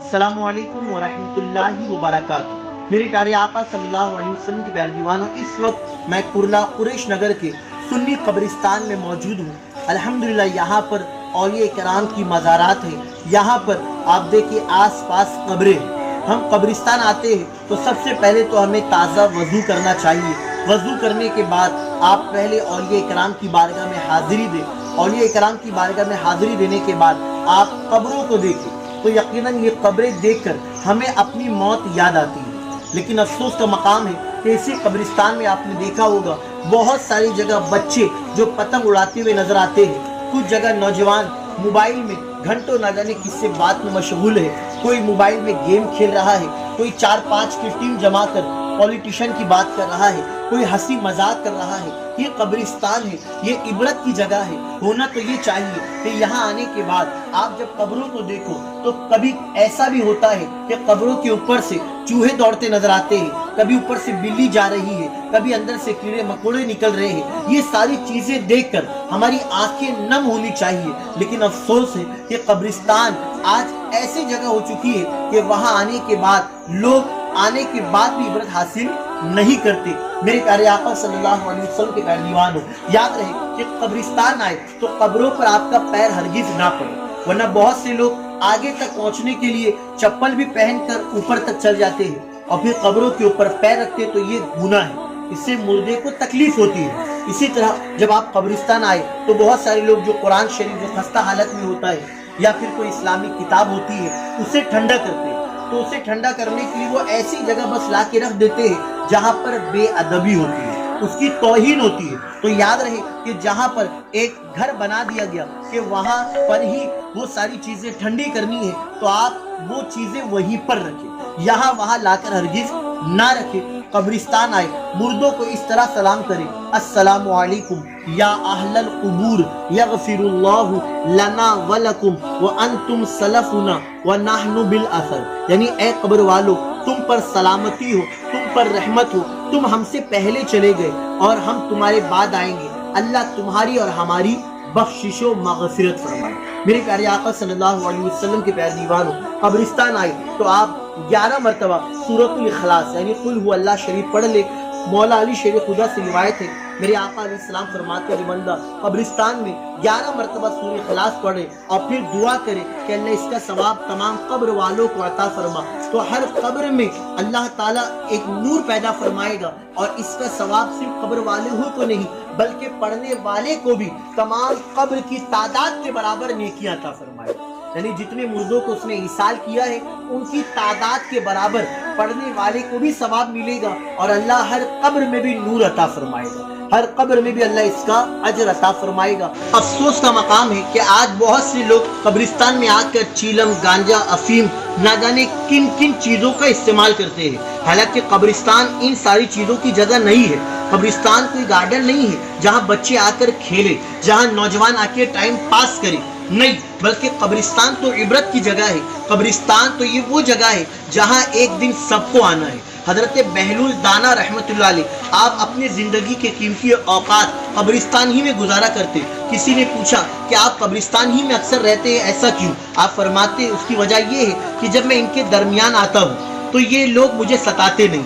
السلام علیکم ورحمۃ اللہ وبرکاتہ۔ میرے پیارے آقا صلی اللہ علیہ وسلم کے پیارے دیوانوں، اس وقت میں کرلا قریش نگر کے سنی قبرستان میں موجود ہوں۔ الحمدللہ یہاں پر اولیاء کرام کی مزارات ہیں۔ یہاں پر آپ دیکھیں آس پاس قبریں ہیں۔ ہم قبرستان آتے ہیں تو سب سے پہلے تو ہمیں تازہ وضو کرنا چاہیے۔ وضو کرنے کے بعد آپ پہلے اولیاء کرام کی بارگاہ میں حاضری دیں۔ اولیاء کرام کی بارگاہ میں حاضری دینے کے بعد آپ قبروں کو دیکھیں تو یقیناً یہ قبریں دیکھ کر ہمیں اپنی موت یاد آتی ہے۔ لیکن افسوس کا مقام ہے کہ اسی قبرستان میں آپ نے دیکھا ہوگا بہت ساری جگہ بچے جو پتنگ اڑاتے ہوئے نظر آتے ہیں، کچھ جگہ نوجوان موبائل میں گھنٹوں نہ جانے کس سے بات میں مشغول ہے، کوئی موبائل میں گیم کھیل رہا ہے، کوئی 4-5 کی ٹیم جما کر پولیٹیشین کی بات کر رہا ہے، کوئی ہنسی مذاق کر رہا ہے۔ یہ قبرستان ہے، یہ عبرت کی جگہ ہے۔ ہونا تو یہ چاہیے کہ یہاں آنے کے بعد آپ جب قبروں کو دیکھو تو کبھی ایسا بھی ہوتا ہے کہ قبروں کے اوپر سے چوہے دوڑتے نظر آتے ہیں، کبھی اوپر سے بلی جا رہی ہے، کبھی اندر سے کیڑے مکوڑے نکل رہے ہیں۔ یہ ساری چیزیں دیکھ کر ہماری آنکھیں نم ہونی چاہیے، لیکن افسوس ہے کہ قبرستان آج ایسی جگہ ہو چکی ہے کہ وہاں آنے کے بعد لوگ آنے کے بعد بھی عبرت حاصل نہیں کرتے۔ میرے پیارے آقا صلی اللہ علیہ وسلم کے پیارے دیوانوں، یاد رہے کہ قبرستان آئے تو قبروں پر آپ کا پیر ہرگز نہ پڑے، ورنہ بہت سے لوگ آگے تک پہنچنے کے لیے چپل بھی پہن کر اوپر تک چل جاتے ہیں اور پھر قبروں کے اوپر پیر رکھتے تو یہ گناہ ہے، اس سے مردے کو تکلیف ہوتی ہے۔ اسی طرح جب آپ قبرستان آئے تو بہت سارے لوگ جو قرآن شریف جو خستہ حالت میں ہوتا ہے یا پھر کوئی اسلامی کتاب ہوتی ہے اسے ٹھنڈا کرتے ہیں، تو اسے ٹھنڈا کرنے کے لیے وہ ایسی جگہ بس لا کے رکھ دیتے ہیں جہاں پر بے ادبی ہوتی ہے، اس کی توہین ہوتی ہے۔ تو یاد رہے کہ جہاں پر ایک گھر بنا دیا گیا کہ وہاں پر ہی وہ ساری چیزیں ٹھنڈی کرنی ہے تو آپ وہ چیزیں وہیں پر رکھیں، یہاں وہاں لا کر ہرگز نہ رکھیں۔ قبرستان آئے مردوں کو اس طرح سلام کریں، السلام علیکم یا اہل القبور یغفر اللہ لنا ولکم وانتم سلفنا ونحن بالاثر، یعنی اے قبر والو تم پر سلامتی ہو، تم پر رحمت ہو، تم ہم سے پہلے چلے گئے اور ہم تمہارے بعد آئیں گے، اللہ تمہاری اور ہماری بخشش و مغفرت فرمائے۔ میرے پیارے آقا صلی اللہ علیہ وسلم کے پیارے دیوانوں، قبرستان آئے تو آپ 11 مرتبہ سورۃ الاخلاص یعنی قل هو اللہ شریف پڑھ لے۔ مولا علی شیر خدا سے روایت ہے، میرے آقا علیہ السلام فرماتے ہیں بندہ قبرستان میں 11 مرتبہ سورہ اخلاص پڑھے اور پھر دعا کرے کہ اللہ اس کا ثواب تمام قبر والوں کو عطا فرما، تو ہر قبر میں اللہ تعالیٰ ایک نور پیدا فرمائے گا اور اس کا ثواب صرف قبر والے ہی کو نہیں بلکہ پڑھنے والے کو بھی تمام قبر کی تعداد کے برابر نیکیاں عطا فرمائے گا، یعنی جتنے مردوں کو اس نے ایصال کیا ہے ان کی تعداد کے برابر پڑھنے والے کو بھی ثواب ملے گا اور اللہ ہر قبر میں بھی نور عطا فرمائے گا، ہر قبر میں بھی اللہ اس کا اجر عطا فرمائے گا۔ افسوس کا مقام ہے کہ آج بہت سے لوگ قبرستان میں آ کر چیلم، گانجا، افیم نہ جانے کن کن چیزوں کا استعمال کرتے ہیں، حالانکہ قبرستان ان ساری چیزوں کی جگہ نہیں ہے۔ قبرستان کوئی گارڈن نہیں ہے جہاں بچے آ کر کھیلے، جہاں نوجوان آ کے ٹائم پاس کرے، نہیں، بلکہ قبرستان تو عبرت کی جگہ ہے۔ قبرستان تو یہ وہ جگہ ہے جہاں ایک دن سب کو آنا ہے۔ حضرت بہلول دانا رحمت اللہ علیہ آپ اپنی زندگی کے قیمتی اوقات قبرستان ہی میں گزارا کرتے۔ کسی نے پوچھا کہ آپ قبرستان ہی میں اکثر رہتے ہیں، ایسا کیوں؟ آپ فرماتے اس کی وجہ یہ ہے کہ جب میں ان کے درمیان آتا ہوں تو یہ لوگ مجھے ستاتے نہیں،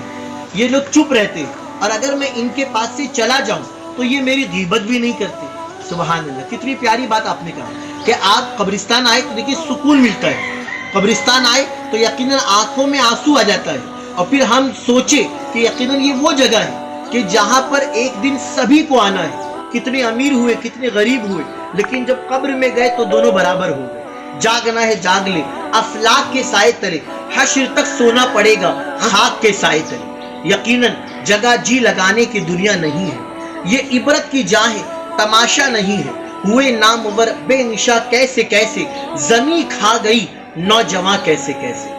یہ لوگ چپ رہتے، اور اگر میں ان کے پاس سے چلا جاؤں تو یہ میری غیبت بھی نہیں کرتے۔ سبحان اللہ، کتنی پیاری بات آپ نے کہا کہ آپ قبرستان آئے تو دیکھیے سکون ملتا ہے، قبرستان آئے تو یقیناً آنکھوں میں آنسو آ جاتا ہے، اور پھر ہم سوچے کہ یقیناً یہ وہ جگہ ہے کہ جہاں پر ایک دن سبھی کو آنا ہے، کتنے امیر ہوئے کتنے غریب ہوئے، لیکن جب قبر میں گئے تو دونوں برابر ہو گئے۔ جاگنا ہے جاگ لے افلاک کے سائے تلے، حشر تک سونا پڑے گا خاک کے سائے تلے۔ یقیناً جگہ جی لگانے کی دنیا نہیں ہے، یہ عبرت کی جا ہے، تماشا نہیں ہے۔ ہوئے نامور بے نشا کیسے کیسے، زمین کھا گئی نوجواں کیسے کیسے۔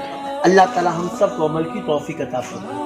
اللہ تعالی ہم سب کو عمل کی توفیق عطا فرمائے۔